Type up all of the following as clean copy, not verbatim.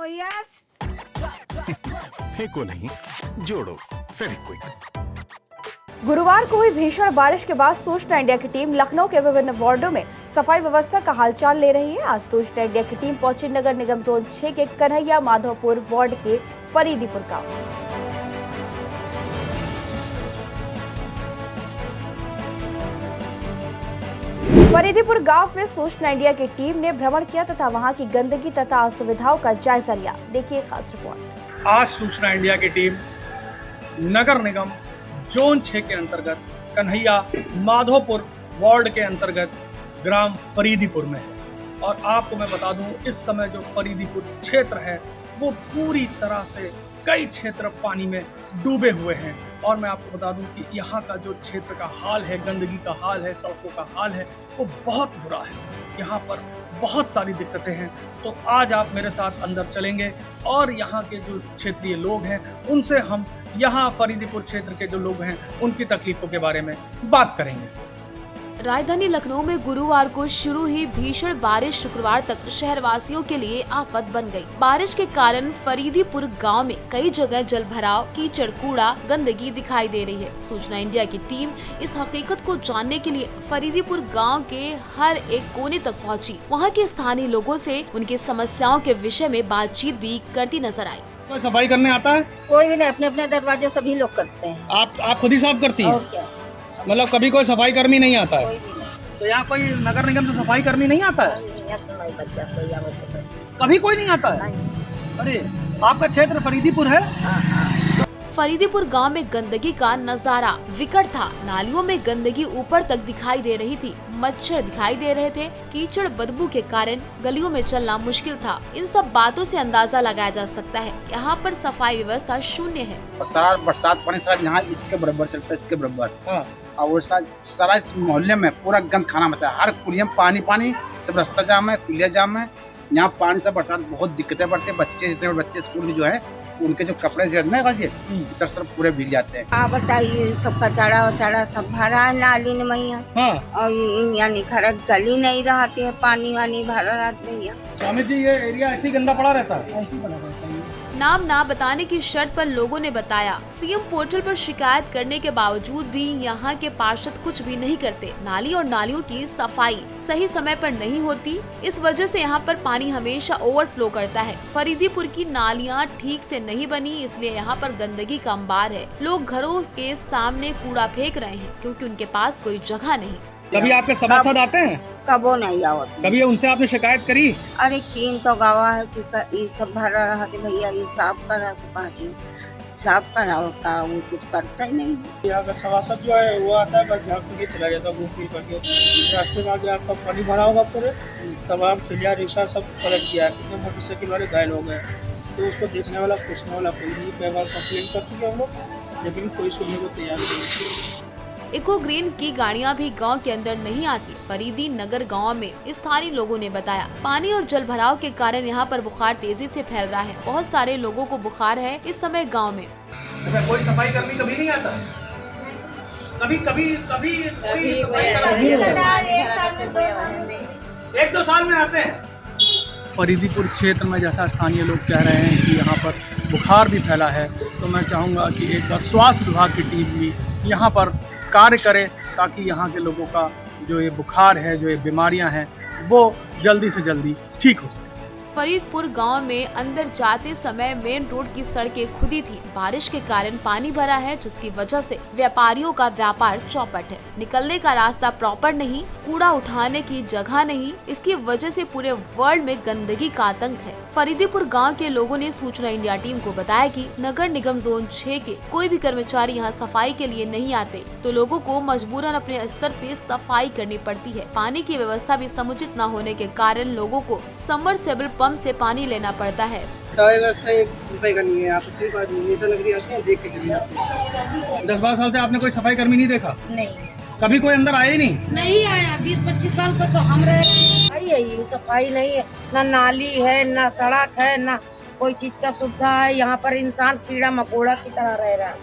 Oh yes. फेंको नहीं, जोड़ो फेविक्विक। गुरुवार को हुई भीषण बारिश के बाद सूचना इंडिया की टीम लखनऊ के विभिन्न वार्डों में सफाई व्यवस्था का हालचाल ले रही है। आज सूचना इंडिया की टीम पहुंची नगर निगम जोन 6 के कन्हैया माधोपुर वार्ड के फरीदीपुर गांव। फरीदीपुर गांव में सूचना इंडिया की टीम ने भ्रमण किया तथा वहां की गंदगी तथा असुविधाओं का जायजा लिया। देखिए खास रिपोर्ट। आज सूचना इंडिया की टीम नगर निगम जोन 6 के अंतर्गत कन्हैया माधोपुर वार्ड के अंतर्गत ग्राम फरीदीपुर में है। और आपको मैं बता दूं, इस समय जो फरीदीपुर क्षेत्र है वो पूरी तरह से कई क्षेत्र पानी में डूबे हुए हैं। और मैं आपको बता दूं कि यहाँ का जो क्षेत्र का हाल है, गंदगी का हाल है, सड़कों का हाल है, वो बहुत बुरा है। यहाँ पर बहुत सारी दिक्कतें हैं। तो आज आप मेरे साथ अंदर चलेंगे और यहाँ के जो क्षेत्रीय लोग हैं उनसे हम यहाँ फरीदीपुर क्षेत्र के जो लोग हैं उनकी तकलीफों के बारे में बात करेंगे। राजधानी लखनऊ में गुरुवार को शुरू हुई भीषण बारिश शुक्रवार तक शहरवासियों के लिए आफत बन गई। बारिश के कारण फरीदीपुर गांव में कई जगह जल भराव, कीचड़, कूड़ा, गंदगी दिखाई दे रही है। सूचना इंडिया की टीम इस हकीकत को जानने के लिए फरीदीपुर गांव के हर एक कोने तक पहुंची। वहां के स्थानीय लोगों से उनकी समस्याओं के विषय में बातचीत भी करती नजर आई। कोई सफाई करने आता है? कोई भी नहीं, अपने अपने दरवाजे सभी लोग करते हैं। आप खुद ही साफ करती हैं? और क्या, मतलब कभी कोई सफाई कर्मी नहीं आता है? कोई भी नहीं। तो यहाँ कोई नगर निगम से सफाई कर्मी नहीं आता है? कभी कोई नहीं आता है? अरे आपका क्षेत्र फरीदीपुर है? फरीदीपुर गांव में गंदगी का नजारा विकट था। नालियों में गंदगी ऊपर तक दिखाई दे रही थी, मच्छर दिखाई दे रहे थे, कीचड़ बदबू के कारण गलियों में चलना मुश्किल था। इन सब बातों से अंदाजा लगाया जा सकता है यहाँ पर सफाई व्यवस्था शून्य है। सारा बरसात पानी सारा यहाँ इसके बराबर चलता है, इसके बराबर। और वो सारा इस मोहल्ले में पूरा गंद खाना मचा है। हर कुलिया में पानी पानी, सब रास्ता जाम है, कुलिया जाम है। यहाँ पानी से बरसात बहुत दिक्कतें पड़ती है। बच्चे जितने बच्चे स्कूल में जो है उनके जो कपड़े जो है सर पूरे भीग जाते हैं। आप बताइए, सब कचड़ा वचड़ा सब भरा है नाली में यहाँ। और यानी घर गली नहीं रहती है, पानी वानी भरा रहते हैं। स्वामी जी, ये एरिया ऐसे ही गंदा पड़ा रहता है? ऐसे बना रहता है। नाम ना बताने की शर्त पर लोगों ने बताया, सीएम पोर्टल पर शिकायत करने के बावजूद भी यहाँ के पार्षद कुछ भी नहीं करते। नाली और नालियों की सफाई सही समय पर नहीं होती, इस वजह से यहाँ पर पानी हमेशा ओवरफ्लो करता है। फरीदीपुर की नालियाँ ठीक से नहीं बनी, इसलिए यहाँ पर गंदगी का अंबार है। लोग घरों के सामने कूड़ा फेंक रहे हैं क्योंकि उनके पास कोई जगह नहीं। कभी आपके सभासद आते हैं? कबो नहीं आवत। कभी उनसे आपने शिकायत करी? अरे कीन तो गवा है कि ये सब भरा रहा थे भैया, ये साफ करा तो पानी साफ कराओ का, वो कुछ करता ही नहीं। यहाँ का सभासद जो है वो आता है, बस झाँक के चला जाता है, घूम फिर करके। रास्ते में आगे आपका पानी भरा होगा पूरे, तमाम खिलिया रिक्शा सब पलट गया है। कितने मोटरसाइकिल वाले घायल हो गए, तो उसको देखने वाला पूछने वाला कोई नहीं। कई बार कंप्लेन कर चुके हम लोग, लेकिन कोई सुनने को तैयार नहीं। इको ग्रीन की गाड़ियां भी गांव के अंदर नहीं आती। फरीदी नगर गांव में स्थानीय लोगों ने बताया, पानी और जल भराव के कारण यहां पर बुखार तेजी से फैल रहा है। बहुत सारे लोगों को बुखार है इस समय गांव में। कोई सफाई कर्मी कभी नहीं आता? कभी कभी कभी कोई सफाई कर्मी 1-2 साल में आते हैं? फरीदीपुर क्षेत्र में जैसा स्थानीय लोग कह रहे हैं कि यहाँ पर बुखार भी फैला है, तो मैं चाहूँगा कि एक बार स्वास्थ्य विभाग की टीम भी यहाँ पर कार्य करे ताकि यहाँ के लोगों का जो ये बुखार है, जो ये बीमारियाँ हैं, वो जल्दी से जल्दी ठीक हो सके। फरीदपुर गांव में अंदर जाते समय मेन रोड की सड़कें खुदी थी। बारिश के कारण पानी भरा है, जिसकी वजह से व्यापारियों का व्यापार चौपट है। निकलने का रास्ता प्रॉपर नहीं, कूड़ा उठाने की जगह नहीं, इसकी वजह से पूरे वर्ल्ड में गंदगी का आतंक है। फरीदीपुर गांव के लोगों ने सूचना इंडिया टीम को बताया कि नगर निगम जोन 6 के कोई भी कर्मचारी यहां सफाई के लिए नहीं आते, तो लोगों को मजबूरन अपने स्तर पे सफाई करनी पड़ती है। पानी की व्यवस्था भी समुचित न होने के कारण लोगों को सबमर्सिबल पंप से पानी लेना पड़ता है। 1 का नहीं है, आप सिर्फ नेता नगरी आते हैं, देख के चले जाते हैं। 10-12 साल से आपने कोई सफाई कर्मी नहीं देखा? नहीं, कभी कोई अंदर आया ही नहीं? नहीं आया। 20-25 साल से तो हम रहे सफाई नहीं है, ना नाली है, ना सड़क है, ना कोई चीज का सुविधा है। यहाँ पर इंसान कीड़ा मकोड़ा की तरह रह रहा है।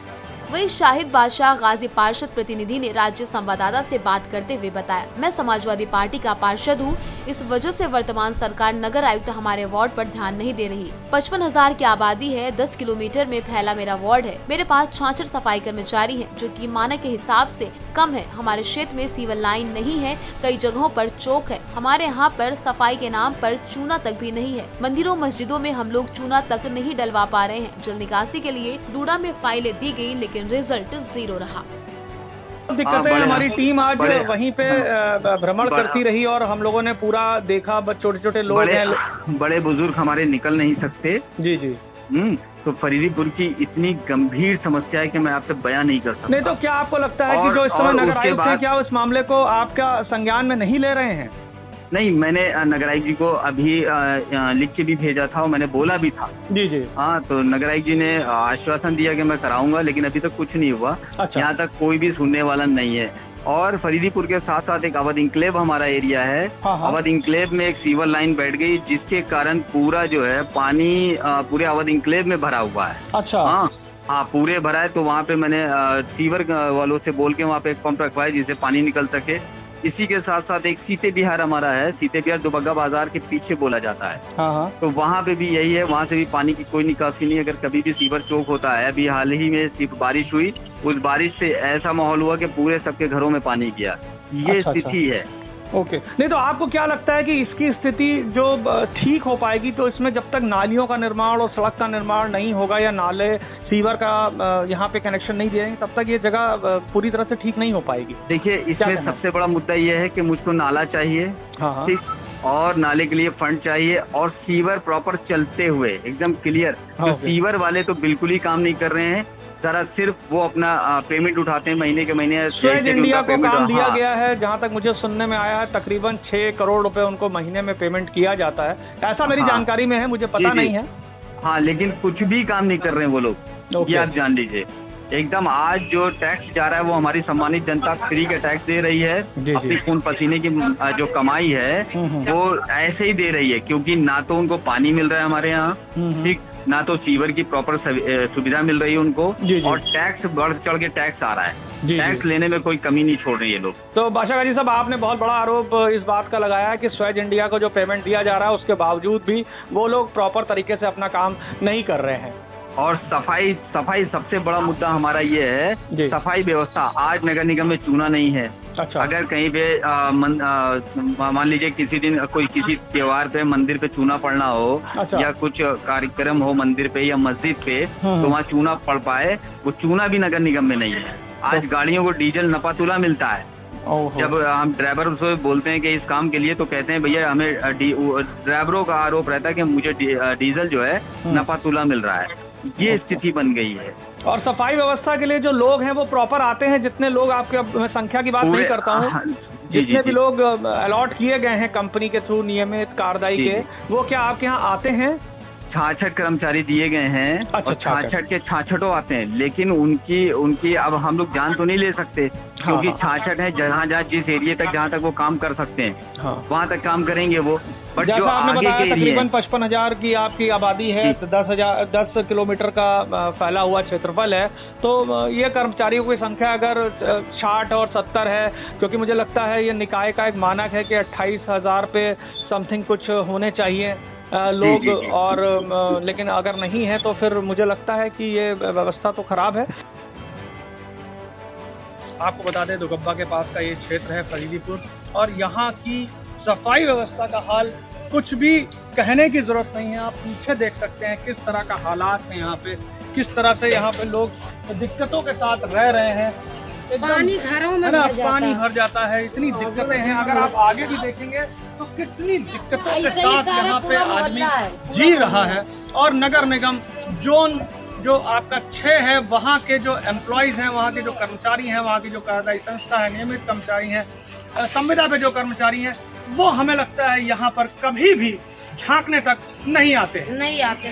वहीं शाहिद बादशाह गाजी पार्षद प्रतिनिधि ने राज्य संवाददाता से बात करते हुए बताया, मैं समाजवादी पार्टी का पार्षद हूँ, इस वजह से वर्तमान सरकार नगर आयुक्त हमारे वार्ड पर ध्यान नहीं दे रही। 55,000 की आबादी है, 10 किलोमीटर में फैला मेरा वार्ड है, मेरे पास 66 सफाई कर्मचारी हैं, जो कि मानक के हिसाब से कम है। हमारे क्षेत्र में सीवर लाइन नहीं है, कई जगहों पर चौक है, हमारे यहाँ पर सफाई के नाम पर चूना तक भी नहीं है। मंदिरों मस्जिदों में हम लोग चूना तक नहीं डलवा पा रहे हैं। जल निकासी के लिए डूडा में फाइलें दी गई, लेकिन रिजल्ट 0 रहा। दिक्कतें हमारी टीम आज वहीं पे भ्रमण करती रही और हम लोगों ने पूरा देखा। छोटे छोटे लोग हैं, बड़े बुजुर्ग हमारे निकल नहीं सकते। जी। तो फरीदीपुर की इतनी गंभीर समस्या है कि मैं आपसे बयां नहीं कर सकता। नहीं तो क्या आपको लगता है कि जो इस समय नगर आयुक्त है, क्या उस मामले को आपका संज्ञान में नहीं ले रहे हैं? नहीं, मैंने नगर आयुक्त जी को अभी लिख के भी भेजा था और मैंने बोला भी था। जी। हाँ, तो नगर आयुक्त जी ने आश्वासन दिया कि मैं कराऊंगा, लेकिन अभी तक कुछ नहीं हुआ। अच्छा। यहाँ तक कोई भी सुनने वाला नहीं है। और फरीदीपुर के साथ साथ एक अवध इंक्लेव हमारा एरिया है। हाँ। अवध इंक्लेव में एक सीवर लाइन बैठ गई, जिसके कारण पूरा जो है पानी पूरे अवध इंक्लेव में भरा हुआ है। अच्छा। हाँ, पूरे भरा है। तो वहाँ पे मैंने सीवर वालों से बोल के वहाँ पे एक पंप रखवाया जिससे पानी निकल सके। इसी के साथ साथ एक सीते बिहार हमारा है, सीते बिहार दुबग्गा बाजार के पीछे बोला जाता है। हाँ। तो वहाँ पे भी यही है, वहाँ से भी पानी की कोई निकासी नहीं। अगर कभी भी सीवर चौक होता है, अभी हाल ही में सिर्फ बारिश हुई, उस बारिश से ऐसा माहौल हुआ कि पूरे सबके घरों में पानी गया। ये स्थिति है। ओके। नहीं तो आपको क्या लगता है कि इसकी स्थिति जो ठीक हो पाएगी, तो इसमें जब तक नालियों का निर्माण और सड़क का निर्माण नहीं होगा या नाले सीवर का यहाँ पे कनेक्शन नहीं दिए तब तक ये जगह पूरी तरह से ठीक नहीं हो पाएगी? देखिए, इसमें सबसे बड़ा मुद्दा ये है कि मुझको नाला चाहिए। हाँ। ठीक। और नाले के लिए फंड चाहिए और सीवर प्रॉपर चलते हुए एकदम क्लियर। तो सीवर वाले तो बिल्कुल ही काम नहीं कर रहे हैं, जरा सिर्फ वो अपना पेमेंट उठाते हैं महीने के महीने। स्वेज इंडिया को काम दिया गया है, जहां तक मुझे सुनने में आया है तकरीबन 6 करोड़ रुपए उनको महीने में पेमेंट किया जाता है, ऐसा मेरी जानकारी में है, मुझे पता नहीं है। हाँ, लेकिन कुछ भी काम नहीं कर रहे हैं वो लोग, ये आप जान लीजिए। एकदम आज जो टैक्स जा रहा है वो हमारी सम्मानित जनता फ्री के टैक्स दे रही है। अपनी खून पसीने की जो कमाई है वो ऐसे ही दे रही है, क्योंकि ना तो उनको पानी मिल रहा है हमारे यहाँ, ठीक, ना तो सीवर की प्रॉपर सुविधा मिल रही है उनको, और टैक्स बढ़ चढ़ के टैक्स आ रहा है। टैक्स लेने में कोई कमी नहीं छोड़ रही है लोग। तो बादशाह गाजी साहब, आपने बहुत बड़ा आरोप इस बात का लगाया है कि स्वेज इंडिया को जो पेमेंट दिया जा रहा है उसके बावजूद भी वो लोग प्रॉपर तरीके से अपना काम नहीं कर रहे हैं। और सफाई सबसे बड़ा मुद्दा हमारा ये है, सफाई व्यवस्था। आज नगर निगम में चूना नहीं है। अच्छा। अगर कहीं पे मान लीजिए किसी दिन कोई किसी त्योहार पे मंदिर पे चूना पड़ना हो, अच्छा। या कुछ कार्यक्रम हो मंदिर पे या मस्जिद पे, तो वहाँ चूना पड़ पाए, वो चूना भी नगर निगम में नहीं है। आज गाड़ियों को डीजल नपातुला मिलता है। जब हम ड्राइवर से बोलते हैं कि इस काम के लिए, तो कहते हैं भैया हमें ड्राइवरों का आरोप रहता है कि मुझे डीजल जो है नपातुला मिल रहा है। ये स्थिति बन गई है। और सफाई व्यवस्था के लिए जो लोग हैं वो प्रॉपर आते हैं? जितने लोग आपके, मैं संख्या की बात नहीं करता हूँ, जितने भी लोग अलॉट किए गए हैं कंपनी के थ्रू नियमित कार्यदायी के, वो क्या आपके यहाँ आते हैं? 66 कर्मचारी दिए गए हैं। अच्छा, और 66 के 66 आते हैं, लेकिन उनकी अब हम लोग जान तो नहीं ले सकते, क्योंकि 66 है, जहाँ जिस एरिया तक जहाँ तक वो काम कर सकते हैं वहाँ तक काम करेंगे वो। बट जो आपने आगे बताया के तकरीबन 55,000 की आपकी आबादी है, 10 किलोमीटर का फैला हुआ क्षेत्रफल है, तो ये कर्मचारियों की संख्या अगर 60 और 70 है, क्योंकि मुझे लगता है ये निकाय का एक मानक है कि 28,000 पे समथिंग कुछ होने चाहिए लोग, और लेकिन अगर नहीं है तो फिर मुझे लगता है कि ये व्यवस्था तो खराब है। आपको बता दें, दुगब्बा के पास का ये क्षेत्र है फरीदीपुर, और यहाँ की सफाई व्यवस्था का हाल कुछ भी कहने की जरूरत नहीं है। आप पीछे देख सकते हैं किस तरह का हालात है यहाँ पे, किस तरह से यहाँ पे लोग दिक्कतों के साथ रह रहे हैं। पानी घरों में पानी भर जाता है, इतनी दिक्कतें हैं। अगर आप आगे भी देखेंगे तो कितनी दिक्कतों के साथ यहाँ पे आदमी जी रहा है। और नगर निगम जोन जो आपका 6 है, वहाँ के जो एम्प्लॉयज़ हैं, वहाँ के जो कर्मचारी हैं, वहाँ की जो कार्यदायी संस्था है, नियमित कर्मचारी हैं, संविदा पे जो कर्मचारी हैं, वो हमें लगता है यहाँ पर कभी भी झांकने तक नहीं आते।